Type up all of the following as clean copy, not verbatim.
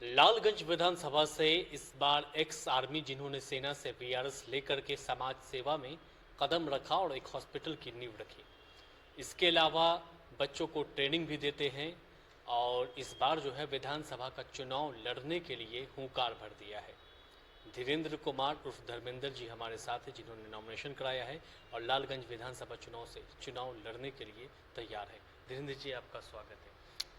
लालगंज विधानसभा से इस बार ex army जिन्होंने सेना से वीआरएस लेकर के समाज सेवा में कदम रखा और एक हॉस्पिटल की नींव रखी। इसके अलावा बच्चों को ट्रेनिंग भी देते हैं और इस बार जो है विधानसभा का चुनाव लड़ने के लिए हुंकार भर दिया है। धीरेन्द्र कुमार उर्फ धर्मेंद्र जी हमारे साथ हैं, जिन्होंने नॉमिनेशन कराया है और लालगंज विधानसभा चुनाव से चुनाव लड़ने के लिए तैयार है। धीरेन्द्र जी, आपका स्वागत है।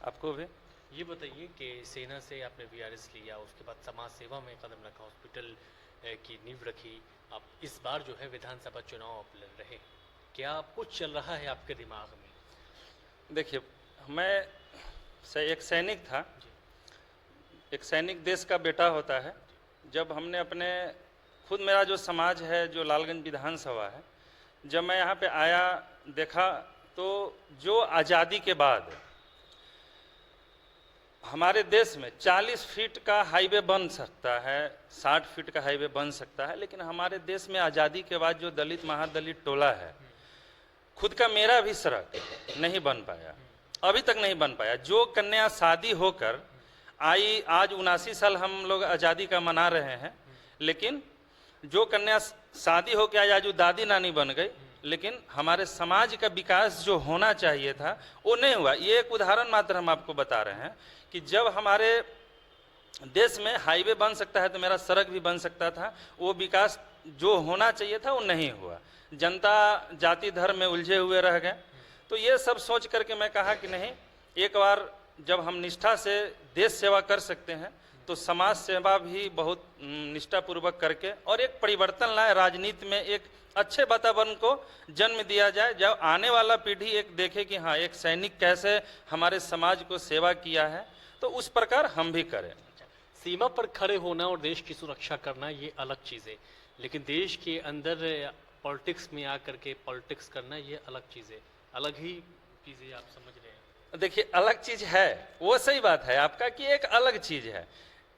आपको भी। ये बताइए कि सेना से आपने वीआरएस लिया, उसके बाद समाज सेवा में कदम रखा, हॉस्पिटल की नींव रखी, अब इस बार जो है विधानसभा चुनाव आप लड़ रहे हैं, क्या कुछ चल रहा है आपके दिमाग में? देखिए, मैं एक सैनिक था। एक सैनिक देश का बेटा होता है। जब हमने अपने खुद मेरा जो समाज है, जो लालगंज विधानसभा है, जब मैं यहाँ पे आया देखा तो जो आज़ादी के बाद हमारे देश में 40 फीट का हाईवे बन सकता है, 60 फीट का हाईवे बन सकता है, लेकिन हमारे देश में आज़ादी के बाद जो दलित महादलित टोला है, खुद का मेरा भी सड़क नहीं बन पाया, अभी तक नहीं बन पाया। जो कन्या शादी होकर आई, आज 79 साल हम लोग आज़ादी का मना रहे हैं, लेकिन जो कन्या शादी होकर आई आज वो दादी नानी बन गई, लेकिन हमारे समाज का विकास जो होना चाहिए था वो नहीं हुआ। ये एक उदाहरण मात्र हम आपको बता रहे हैं कि जब हमारे देश में हाईवे बन सकता है तो मेरा सड़क भी बन सकता था। वो विकास जो होना चाहिए था वो नहीं हुआ। जनता जाति धर्म में उलझे हुए रह गए। तो ये सब सोच करके मैं कहा कि नहीं, एक बार जब हम निष्ठा से देश सेवा कर सकते हैं तो समाज सेवा भी बहुत निष्ठापूर्वक करके और एक परिवर्तन लाए, राजनीति में एक अच्छे वातावरण को जन्म दिया जाए, जब आने वाला पीढ़ी एक देखे कि हाँ, एक सैनिक कैसे हमारे समाज को सेवा किया है, तो उस प्रकार हम भी करें। सीमा पर खड़े होना और देश की सुरक्षा करना ये अलग चीज़ है, लेकिन देश के अंदर पॉलिटिक्स में आकर के पॉलिटिक्स करना ये अलग चीज़ है, अलग ही चीज़ें आप समझ रहे हैं। देखिए, अलग चीज़ है, वो सही बात है आपका कि एक अलग चीज़ है।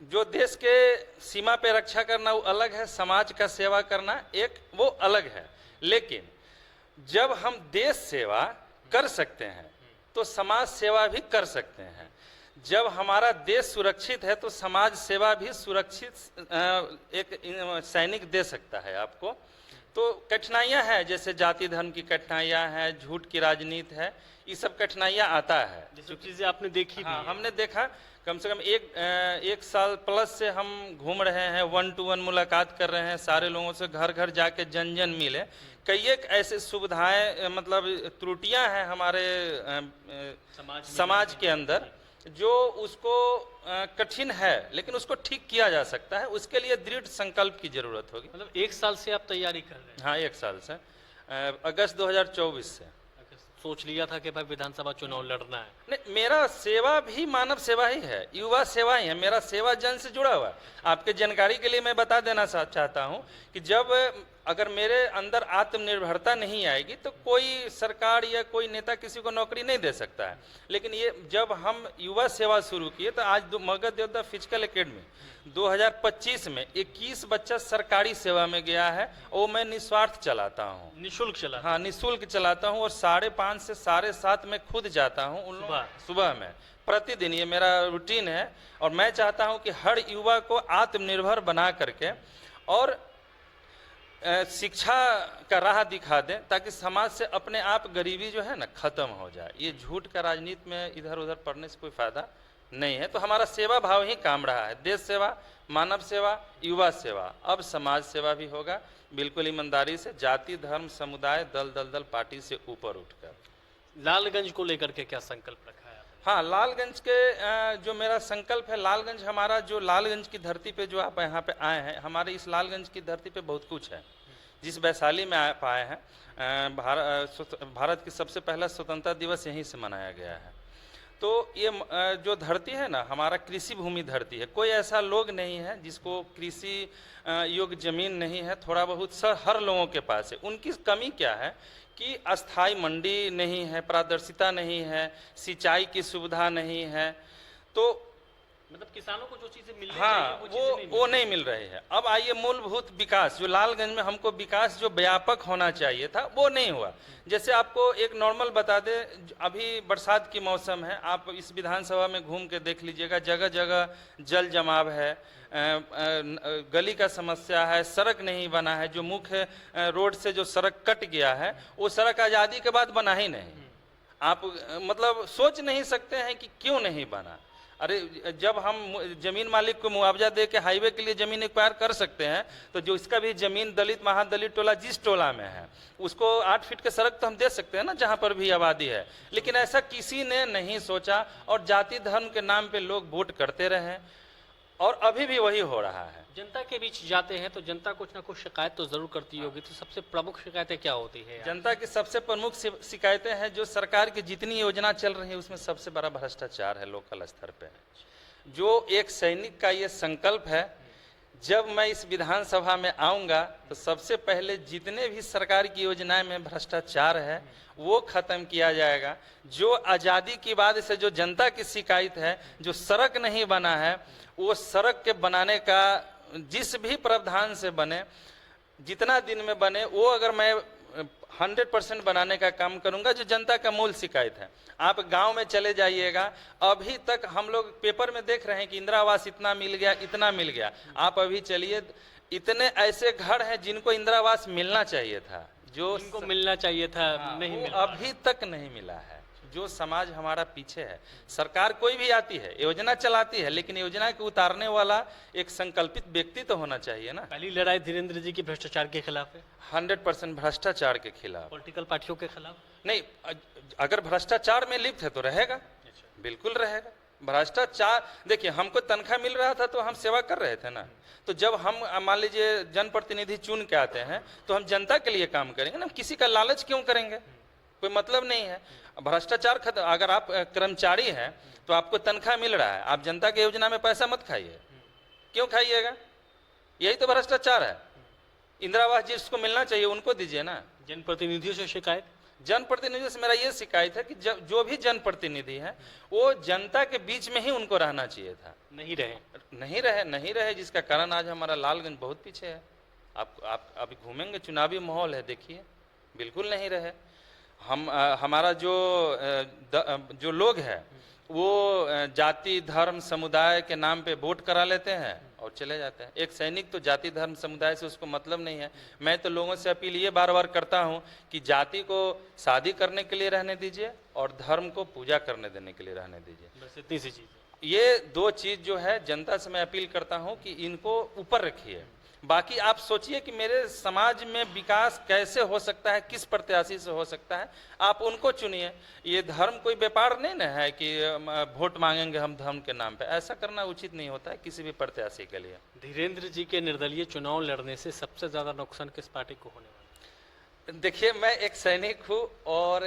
जो देश के सीमा पे रक्षा करना वो अलग है, समाज का सेवा करना एक वो अलग है। लेकिन जब हम देश सेवा कर सकते हैं तो समाज सेवा भी कर सकते हैं। जब हमारा देश सुरक्षित है तो समाज सेवा भी सुरक्षित एक सैनिक दे सकता है आपको। तो कठिनाइयाँ हैं, जैसे जाति धर्म की कठिनाइयाँ हैं, झूठ की राजनीति है, ये सब कठिनाइयाँ आता है। जो चीज़ें आपने देखी हाँ, भी हमने देखा। कम से कम एक साल प्लस से हम घूम रहे हैं, 1 to 1 मुलाकात कर रहे हैं सारे लोगों से, घर घर जाके जन जन मिले। कई एक ऐसे सुविधाएं मतलब त्रुटियां हैं हमारे समाज के अंदर, जो उसको कठिन है, लेकिन उसको ठीक किया जा सकता है। उसके लिए दृढ़ संकल्प की जरूरत होगी। मतलब 1 साल से आप तैयारी कर रहे हैं? हाँ, 1 साल से, अगस्त 2024 से सोच लिया था कि भाई विधानसभा चुनाव लड़ना है? नहीं, मेरा सेवा भी मानव सेवा ही है, युवा सेवा ही है। मेरा सेवा जन से जुड़ा हुआ है। आपके जानकारी के लिए मैं बता देना चाहता हूँ कि जब अगर मेरे अंदर आत्मनिर्भरता नहीं आएगी तो कोई सरकार या कोई नेता किसी को नौकरी नहीं दे सकता है। लेकिन ये जब हम युवा सेवा शुरू किए तो आज मगध योद्धा फिजिकल एकेडमी 2025 में 21 बच्चा सरकारी सेवा में गया है और मैं निस्वार्थ चलाता हूँ, निःशुल्क चला? हाँ, निःशुल्क चलाता हूँ और 5:30 से 7:30 में खुद जाता हूँ सुबह में, प्रतिदिन। ये मेरा रूटीन है और मैं चाहता हूँ कि हर युवा को आत्मनिर्भर बना करके और शिक्षा का राह दिखा दें, ताकि समाज से अपने आप गरीबी जो है ना खत्म हो जाए। ये झूठ का राजनीति में इधर उधर पढ़ने से कोई फायदा नहीं है। तो हमारा सेवा भाव ही काम रहा है, देश सेवा, मानव सेवा, युवा सेवा, अब समाज सेवा भी होगा, बिल्कुल ईमानदारी से, जाति धर्म समुदाय दल पार्टी से ऊपर उठकर। लालगंज को लेकर के क्या संकल्प रखा है? हाँ, लालगंज के जो मेरा संकल्प है, लालगंज हमारा जो लालगंज की धरती पे जो आप यहाँ पे आए हैं, हमारे इस लालगंज की धरती पे बहुत कुछ है। जिस वैशाली में आप आए हैं, भारत की सबसे पहला स्वतंत्रता दिवस यहीं से मनाया गया है। तो ये जो धरती है ना, हमारा कृषि भूमि धरती है। कोई ऐसा लोग नहीं है जिसको कृषि योग्य जमीन नहीं है, थोड़ा बहुत हर लोगों के पास है। उनकी कमी क्या है कि अस्थाई मंडी नहीं है, पारदर्शिता नहीं है, सिंचाई की सुविधा नहीं है। तो मतलब किसानों को जो चीजें मिलनी हाँ, चाहिए वो चीजें नहीं वो नहीं मिल रही है। अब आइए मूलभूत विकास, जो लालगंज में हमको विकास जो व्यापक होना चाहिए था वो नहीं हुआ। जैसे आपको एक नॉर्मल बता दें, अभी बरसात की मौसम है, आप इस विधानसभा में घूम के देख लीजिएगा, जगह जगह जल जमाव है, गली का समस्या है, सड़क नहीं बना है। जो मुख्य रोड से जो सड़क कट गया है वो सड़क आज़ादी के बाद बना ही नहीं। आप मतलब सोच नहीं सकते हैं कि क्यों नहीं बना। अरे जब हम जमीन मालिक को मुआवजा दे के हाईवे के लिए जमीन एक्वायर कर सकते हैं, तो जो इसका भी जमीन दलित महादलित टोला जिस टोला में है उसको 8 फीट के सड़क तो हम दे सकते हैं ना, जहां पर भी आबादी है। लेकिन ऐसा किसी ने नहीं सोचा, और जाति धर्म के नाम पे लोग वोट करते रहे, और अभी भी वही हो रहा है। जनता के बीच जाते हैं तो जनता कुछ ना कुछ शिकायत तो जरूर करती होगी, तो सबसे प्रमुख शिकायतें क्या होती है? जनता की सबसे प्रमुख शिकायतें हैं, जो सरकार की जितनी योजना चल रही है उसमें सबसे बड़ा भ्रष्टाचार है लोकल स्तर पे। जो एक सैनिक का ये संकल्प है, जब मैं इस विधानसभा में आऊंगा तो सबसे पहले जितने भी सरकार की योजनाएं में भ्रष्टाचार है वो खत्म किया जाएगा। जो आज़ादी के बाद से जो जनता की शिकायत है, जो सड़क नहीं बना है, वो सड़क के बनाने का जिस भी प्रावधान से बने, जितना दिन में बने, वो अगर मैं 100% बनाने का काम करूंगा, जो जनता का मूल शिकायत है। आप गांव में चले जाइएगा, अभी तक हम लोग पेपर में देख रहे हैं कि इंदिरा आवास इतना मिल गया, इतना मिल गया। आप अभी चलिए, इतने ऐसे घर हैं जिनको इंदिरा आवास मिलना चाहिए था, जो जिनको मिलना चाहिए था नहीं मिल रहा है। अभी तक नहीं मिला है। जो समाज हमारा पीछे है, सरकार कोई भी आती है योजना चलाती है, लेकिन योजना के उतारने वाला एक संकल्पित व्यक्ति तो होना चाहिए ना। पहली लड़ाई धीरेन्द्र जी की भ्रष्टाचार के खिलाफ है, 100% भ्रष्टाचार के खिलाफ। पॉलिटिकल पार्टियों के खिलाफ नहीं, अगर भ्रष्टाचार में लिप्त है तो रहेगा, बिल्कुल रहेगा। भ्रष्टाचार, देखिए हमको तनख्वाह मिल रहा था तो हम सेवा कर रहे थे ना। तो जब हम मान लीजिए जनप्रतिनिधि चुन के आते हैं तो हम जनता के लिए काम करेंगे ना, किसी का लालच क्यों करेंगे, कोई मतलब नहीं है। भ्रष्टाचार खत्म। अगर आप कर्मचारी हैं तो आपको तनख्वाह मिल रहा है, आप जनता की योजना में पैसा मत खाइए, क्यों खाइएगा? यही तो भ्रष्टाचार है। इंदिरा आवास जिसको मिलना चाहिए उनको दीजिए ना। जनप्रतिनिधियों से शिकायत, जनप्रतिनिधियों से मेरा ये शिकायत है कि जो भी जनप्रतिनिधि है वो जनता के बीच में ही उनको रहना चाहिए था। नहीं रहे, जिसका कारण आज हमारा लालगंज बहुत पीछे है। आप अभी घूमेंगे, चुनावी माहौल है, देखिए बिल्कुल नहीं रहे। हमारा जो लोग हैं वो जाति धर्म समुदाय के नाम पे वोट करा लेते हैं और चले जाते हैं। एक सैनिक तो जाति धर्म समुदाय से उसको मतलब नहीं है। मैं तो लोगों से अपील ये बार बार करता हूं कि जाति को शादी करने के लिए रहने दीजिए और धर्म को पूजा करने देने के लिए रहने दीजिए। बस इतनी सी चीज, ये 2 चीज जो है जनता से मैं अपील करता हूं कि इनको ऊपर रखिए। बाकी आप सोचिए कि मेरे समाज में विकास कैसे हो सकता है, किस प्रत्याशी से हो सकता है, आप उनको चुनिए। ये धर्म कोई व्यापार नहीं ना है कि वोट मांगेंगे हम धर्म के नाम पे, ऐसा करना उचित नहीं होता है किसी भी प्रत्याशी के लिए। धीरेन्द्र जी के निर्दलीय चुनाव लड़ने से सबसे ज्यादा नुकसान किस पार्टी को होने वाला? देखिए, मैं एक सैनिक हूँ, और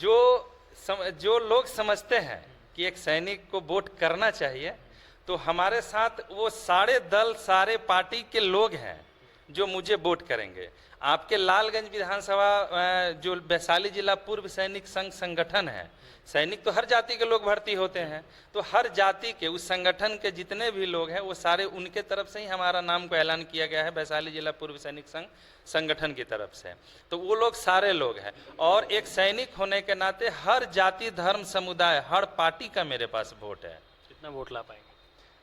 जो लोग समझते हैं कि एक सैनिक को वोट करना चाहिए, तो हमारे साथ वो सारे दल सारे पार्टी के लोग हैं जो मुझे वोट करेंगे। आपके लालगंज विधानसभा जो वैशाली जिला पूर्व सैनिक संघ संगठन है, सैनिक तो हर जाति के लोग भर्ती होते हैं, तो हर जाति के उस संगठन के जितने भी लोग हैं वो सारे उनके तरफ से ही हमारा नाम को ऐलान किया गया है, वैशाली जिला पूर्व सैनिक संघ संगठन की तरफ से। तो वो लोग सारे लोग हैं, और एक सैनिक होने के नाते हर जाति धर्म समुदाय हर पार्टी का मेरे पास वोट है। कितना वोट ला पाएंगे?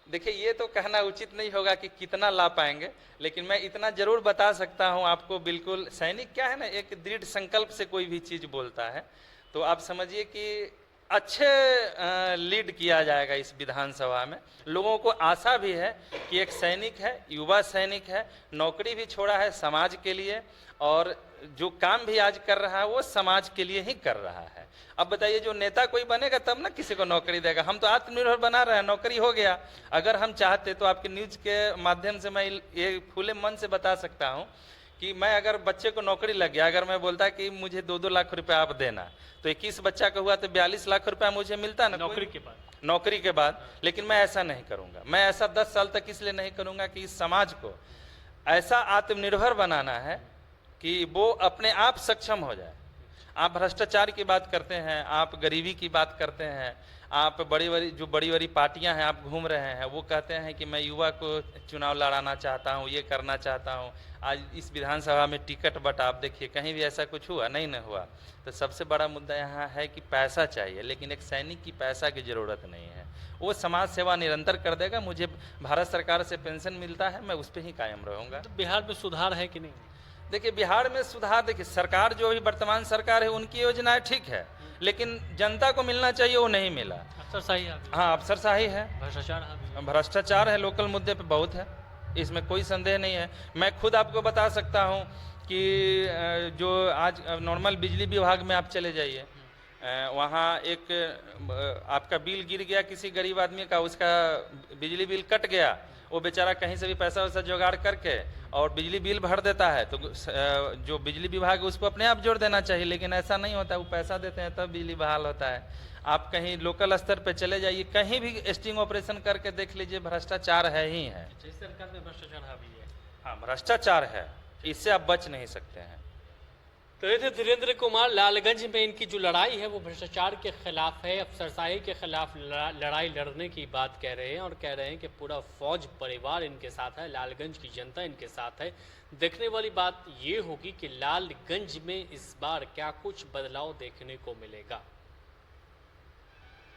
देखिए, ये तो कहना उचित नहीं होगा कि कितना ला पाएंगे, लेकिन मैं इतना जरूर बता सकता हूं आपको। बिल्कुल, सैनिक क्या है ना, एक दृढ़ संकल्प से कोई भी चीज बोलता है, तो आप समझिए कि अच्छे लीड किया जाएगा इस विधानसभा में। लोगों को आशा भी है कि एक सैनिक है, युवा सैनिक है, नौकरी भी छोड़ा है समाज के लिए, और जो काम भी आज कर रहा है वो समाज के लिए ही कर रहा है। अब बताइए, जो नेता कोई बनेगा तब ना किसी को नौकरी देगा। हम तो आत्मनिर्भर बना रहे हैं, नौकरी हो गया। अगर हम चाहते तो आपके न्यूज के माध्यम से मैं ये खुले मन से बता सकता हूँ कि मैं अगर बच्चे को नौकरी लग गया, अगर मैं बोलता कि मुझे 2-2 लाख रुपए आप देना, तो 21 बच्चा का हुआ तो 42 लाख रुपया मुझे मिलता ना नौकरी के बाद। लेकिन मैं ऐसा नहीं करूंगा। मैं ऐसा 10 साल तक इसलिए नहीं करूंगा कि इस समाज को ऐसा आत्मनिर्भर बनाना है कि वो अपने आप सक्षम हो जाए। आप भ्रष्टाचार की बात करते हैं, आप गरीबी की बात करते हैं, आप बड़ी बड़ी पार्टियां हैं, आप घूम रहे हैं, वो कहते हैं कि मैं युवा को चुनाव लड़ाना चाहता हूं, ये करना चाहता हूं। आज इस विधानसभा में टिकट बटा, आप देखिए कहीं भी ऐसा कुछ हुआ नहीं, न हुआ। तो सबसे बड़ा मुद्दा यहाँ है कि पैसा चाहिए, लेकिन एक सैनिक की पैसा की ज़रूरत नहीं है। वो समाज सेवा निरंतर कर देगा। मुझे भारत सरकार से पेंशन मिलता है, मैं उस पर ही कायम रहूँगा। तो बिहार में सुधार है कि नहीं? देखिए बिहार में सुधार, देखिए सरकार जो भी वर्तमान सरकार है उनकी योजनाएं ठीक है, लेकिन जनता को मिलना चाहिए वो नहीं मिला। अफसरशाही आ गई। हाँ, अफसरशाही है, भ्रष्टाचार आ गई। भ्रष्टाचार है, लोकल मुद्दे पे बहुत है, इसमें कोई संदेह नहीं है। मैं खुद आपको बता सकता हूँ कि जो आज नॉर्मल बिजली विभाग में आप चले जाइए, वहाँ एक आपका बिल गिर गया किसी गरीब आदमी का, उसका बिजली बिल कट गया, वो बेचारा कहीं से भी पैसा वैसा जुगाड़ करके और बिजली बिल भर देता है, तो जो बिजली विभाग है उसको अपने आप जोड़ देना चाहिए, लेकिन ऐसा नहीं होता। वो पैसा देते हैं तब बिजली बहाल होता है। आप कहीं लोकल स्तर पे चले जाइए, कहीं भी स्टिंग ऑपरेशन करके देख लीजिए, भ्रष्टाचार है ही है। इस सरकार में भ्रष्टाचार हावी है। हाँ, भ्रष्टाचार है, इससे आप बच नहीं सकते हैं। तो ये थे धीरेन्द्र कुमार। लालगंज में इनकी जो लड़ाई है वो भ्रष्टाचार के खिलाफ है, अफसरशाही के खिलाफ लड़ाई लड़ने की बात कह रहे हैं, और कह रहे हैं कि पूरा फौज परिवार इनके साथ है, लालगंज की जनता इनके साथ है। देखने वाली बात ये होगी कि लालगंज में इस बार क्या कुछ बदलाव देखने को मिलेगा।